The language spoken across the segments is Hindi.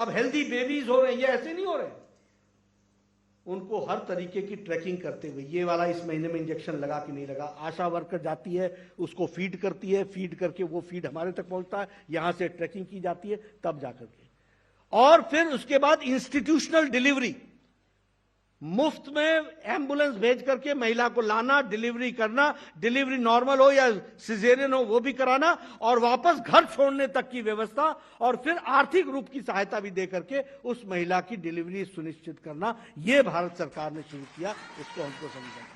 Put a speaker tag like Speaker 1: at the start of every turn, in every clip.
Speaker 1: अब हेल्दी बेबीज हो रहे हैं, ये ऐसे नहीं हो रहे। उनको हर तरीके की ट्रैकिंग करते हुए, ये वाला इस महीने में इंजेक्शन लगा कि नहीं लगा, आशा वर्कर जाती है उसको फीड करती है, फीड करके वो फीड हमारे तक पहुंचता है, यहां से ट्रैकिंग की जाती है, तब जाकर के। और फिर उसके बाद इंस्टीट्यूशनल डिलीवरी, मुफ्त में एम्बुलेंस भेज करके महिला को लाना, डिलीवरी करना, डिलीवरी नॉर्मल हो या सिजेरियन हो वो भी कराना, और वापस घर छोड़ने तक की व्यवस्था, और फिर आर्थिक रूप की सहायता भी दे करके उस महिला की डिलीवरी सुनिश्चित करना। यह भारत सरकार ने शुरू किया, इसको हमको समझना।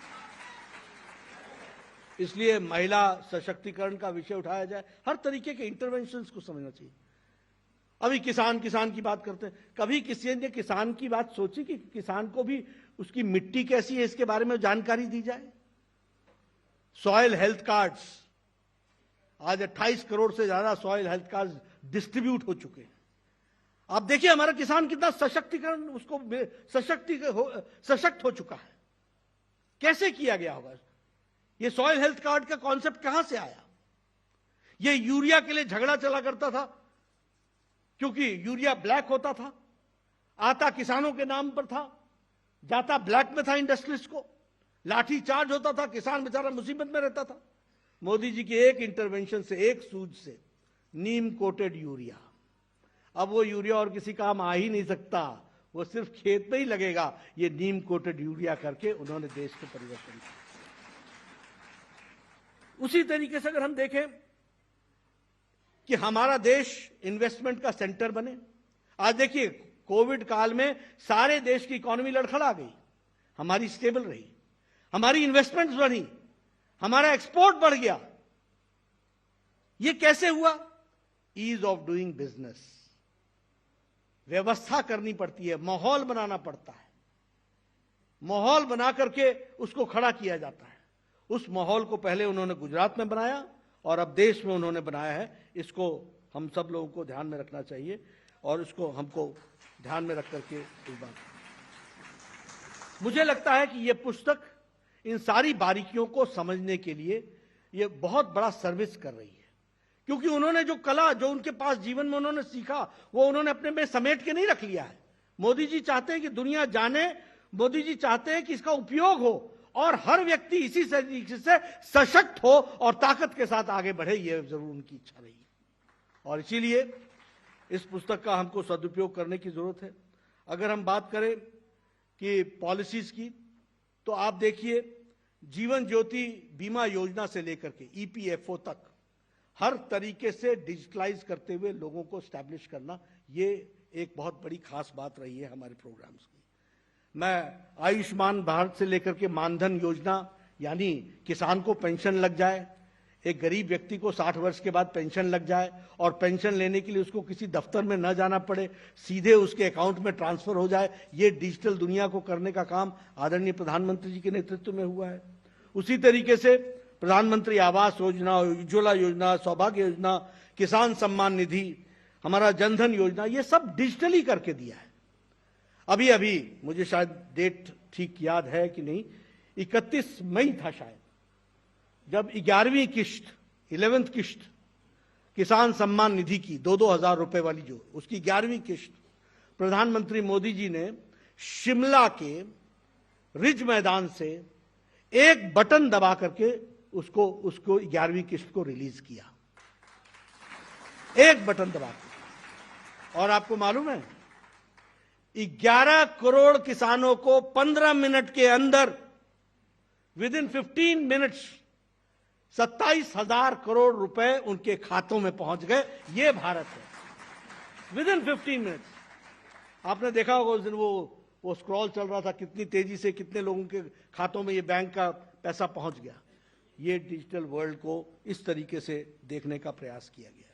Speaker 1: इसलिए महिला सशक्तिकरण का विषय उठाया जाए, हर तरीके के इंटरवेंशंस को समझना चाहिए। अभी किसान की बात करते हैं, कभी किसी ने किसान की बात सोची कि किसान को भी उसकी मिट्टी कैसी है इसके बारे में जानकारी दी जाए? सॉइल हेल्थ कार्ड्स, आज 28 करोड़ से ज्यादा सॉइल हेल्थ कार्ड्स डिस्ट्रीब्यूट हो चुके हैं। आप देखिए हमारा किसान कितना सशक्तिकरण, उसको सशक्त हो चुका है। कैसे किया गया होगा? ये सॉइल हेल्थ कार्ड का कॉन्सेप्ट कहां से आया? ये यूरिया के लिए झगड़ा चला करता था, क्योंकि यूरिया ब्लैक होता था, आता किसानों के नाम पर था, जाता ब्लैक में था इंडस्ट्रीज को, लाठी चार्ज होता था, किसान बेचारा मुसीबत में रहता था। मोदी जी के एक इंटरवेंशन से, एक सूझ से, नीम कोटेड यूरिया, अब वो यूरिया और किसी काम आ ही नहीं सकता, वो सिर्फ खेत में ही लगेगा। ये नीम कोटेड यूरिया करके उन्होंने देश को परिवर्तन किया। उसी तरीके से अगर हम देखें कि हमारा देश इन्वेस्टमेंट का सेंटर बने, आज देखिए कोविड काल में सारे देश की इकोनॉमी लड़खड़ा गई, हमारी स्टेबल रही, हमारी इन्वेस्टमेंट्स बढ़ी, हमारा एक्सपोर्ट बढ़ गया। ये कैसे हुआ? ईज ऑफ डूइंग बिजनेस, व्यवस्था करनी पड़ती है, माहौल बनाना पड़ता है, माहौल बना करके उसको खड़ा किया जाता है। उस माहौल को पहले उन्होंने गुजरात में बनाया और अब देश में उन्होंने बनाया है। इसको हम सब लोगों को ध्यान में रखना चाहिए और इसको हमको ध्यान में रख करके इस बात, मुझे लगता है कि यह पुस्तक इन सारी बारीकियों को समझने के लिए यह बहुत बड़ा सर्विस कर रही है, क्योंकि उन्होंने जो कला, जो उनके पास जीवन में उन्होंने सीखा, वो उन्होंने अपने में समेट के नहीं रख लिया है। मोदी जी चाहते हैं कि दुनिया जाने, मोदी जी चाहते हैं कि इसका उपयोग हो और हर व्यक्ति इसी तरीके से सशक्त हो और ताकत के साथ आगे बढ़े, यह जरूर उनकी इच्छा रही है। और इसीलिए इस पुस्तक का हमको सदुपयोग करने की जरूरत है। अगर हम बात करें कि पॉलिसीज की, तो आप देखिए जीवन ज्योति बीमा योजना से लेकर के ईपीएफओ तक हर तरीके से डिजिटलाइज करते हुए लोगों को स्टैब्लिश करना, ये एक बहुत बड़ी खास बात रही है हमारे प्रोग्राम्स की। मैं आयुष्मान भारत से लेकर के मानधन योजना, यानी किसान को पेंशन लग जाए, एक गरीब व्यक्ति को 60 वर्ष के बाद पेंशन लग जाए और पेंशन लेने के लिए उसको किसी दफ्तर में न जाना पड़े, सीधे उसके अकाउंट में ट्रांसफर हो जाए, ये डिजिटल दुनिया को करने का काम आदरणीय प्रधानमंत्री जी के नेतृत्व में हुआ है। उसी तरीके से प्रधानमंत्री आवास योजना, उज्ज्वला योजना, सौभाग्य योजना, किसान सम्मान निधि, हमारा जनधन योजना, ये सब डिजिटली करके दिया है। अभी अभी मुझे शायद डेट ठीक याद है कि नहीं, 31 मई था शायद, जब 11वीं किश्त, 11th किश्त किसान सम्मान निधि की 2-2 हजार रुपए वाली, जो उसकी 11वीं किश्त प्रधानमंत्री मोदी जी ने शिमला के रिज मैदान से एक बटन दबा करके उसको 11वीं किश्त को रिलीज किया, एक बटन दबा के। और आपको मालूम है 11 करोड़ किसानों को 15 मिनट के अंदर, विद इन 15 मिनट्स 27,000 करोड़ रुपए उनके खातों में पहुंच गए। ये भारत है, विद इन 15 मिनट्स। आपने देखा होगा उस दिन वो स्क्रॉल चल रहा था, कितनी तेजी से कितने लोगों के खातों में ये बैंक का पैसा पहुंच गया। ये डिजिटल वर्ल्ड को इस तरीके से देखने का प्रयास किया गया।